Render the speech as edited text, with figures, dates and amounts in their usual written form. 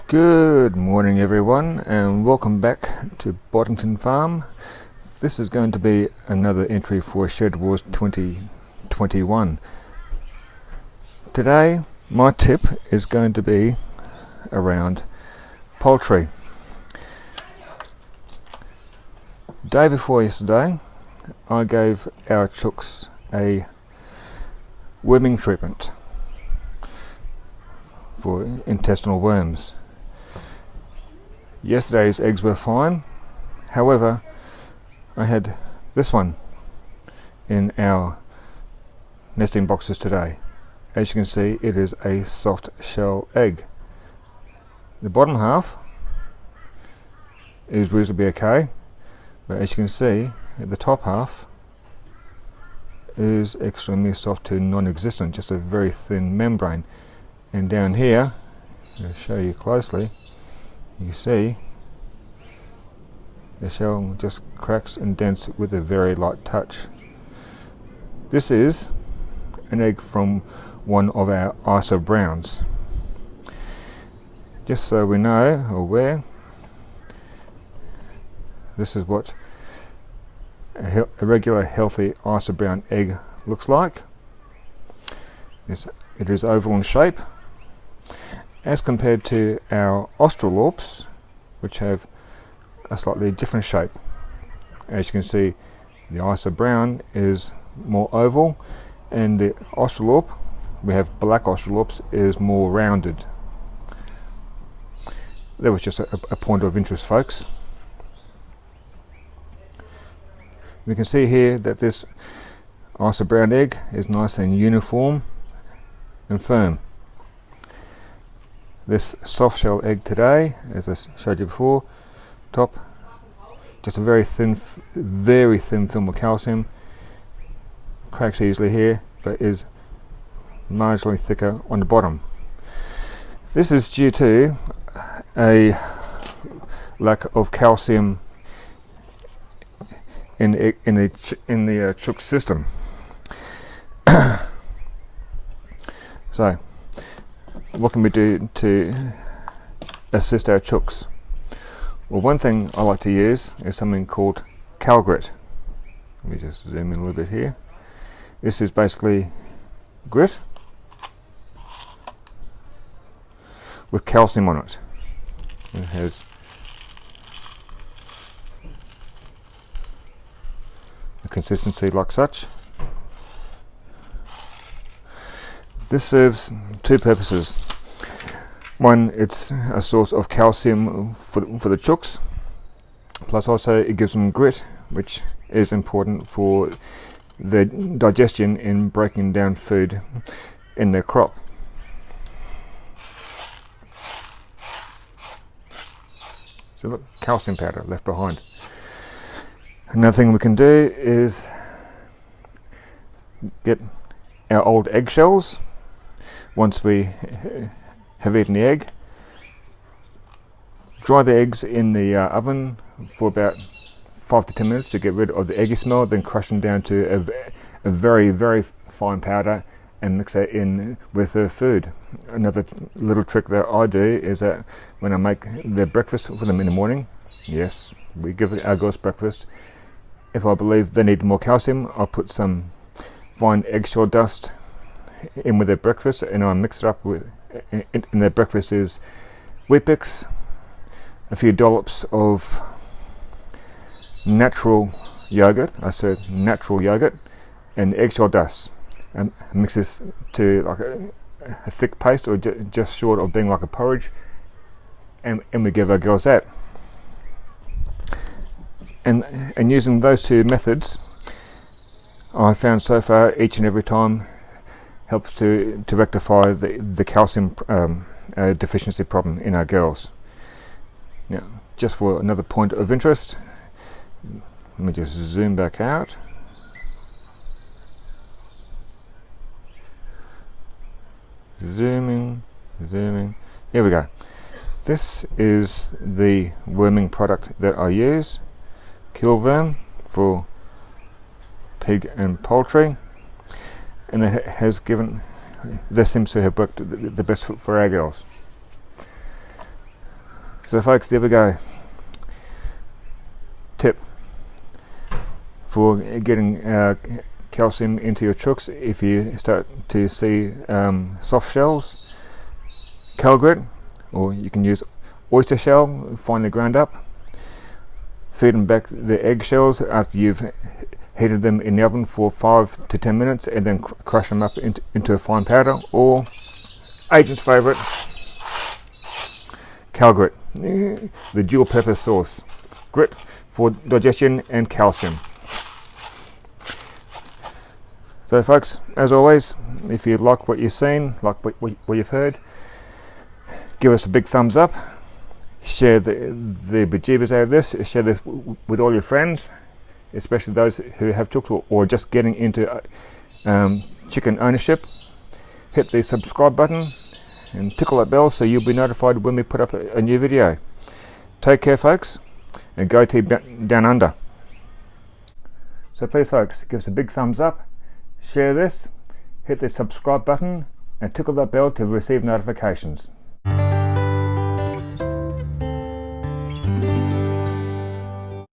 Good morning everyone, and welcome back to Boddington Farm. This is going to be another entry for Shed Wars 2021. Today my tip is going to be around poultry. Day before yesterday I gave our chooks a worming treatment for intestinal worms. Yesterday's eggs were fine, however I had this one in our nesting boxes today. As you can see, it is a soft shell egg. The bottom half is reasonably okay, but as you can see, the top half is extremely soft to non-existent, just a very thin membrane. And down here, I'll show you closely, you see the shell just cracks and dents with a very light touch. This is an egg from one of our ISA browns. Just so we know or aware, this is what a regular healthy ISA brown egg looks like. It is oval in shape, as compared to our Australorps, which have a slightly different shape. As you can see, the ISA brown is more oval, and the Australorp, we have black Australorps, is more rounded. That was just a point of interest, folks. We can see here that this ISA brown egg is nice and uniform and firm. This soft shell egg today, as I showed you before, top just a very thin film of calcium, cracks easily here, but is marginally thicker on the bottom. This is due to a lack of calcium in the chook system. So what can we do to assist our chooks? Well, one thing I like to use is something called Calgarite. Let me just zoom in a little bit here. This is basically grit with calcium on it. It has a consistency like such. This serves two purposes. One, it's a source of calcium for the chooks, plus also it gives them grit, which is important for their digestion in breaking down food in their crop. So look, calcium powder left behind. Another thing we can do is get our old eggshells. Once we have eaten the egg, dry the eggs in the oven for about 5 to 10 minutes to get rid of the eggy smell, then crush them down to a very, very fine powder and mix that in with the food. Another little trick that I do is that when I make their breakfast for them in the morning, yes, we give our girls breakfast, if I believe they need more calcium, I'll put some fine eggshell dust in with their breakfast, and I mix it up with, and their breakfast is Weet-Bix, a few dollops of natural yogurt, I said natural yogurt, and eggshell dust, and mix this to like a thick paste, or just short of being like a porridge, and we give our girls that. And using those two methods, I found so far each and every time helps to rectify the calcium deficiency problem in our girls. Now, just for another point of interest, let me just zoom back out. Zooming. Here we go. This is the worming product that I use, Killworm, for pig and poultry, and it has given, this seems to have worked the best for our girls. So folks, there we go. Tip for getting calcium into your chooks: if you start to see soft shells, Calgarite, or you can use oyster shell, finely ground up. Feed them back the eggshells after you've heated them in the oven for 5 to 10 minutes, and then crush them up into a fine powder. Or Agent's favourite, Calgarite, the dual purpose sauce, grit for digestion and calcium. So folks, as always, if you like what you've seen, like what you've heard, give us a big thumbs up. Share the bejeebers out of this. Share this with all your friends, especially those who have chooks or just getting into chicken ownership. Hit the subscribe button and tickle that bell so you'll be notified when we put up a new video. Take care folks, and go team down under. So please folks, give us a big thumbs up, share this, hit the subscribe button and tickle that bell to receive notifications.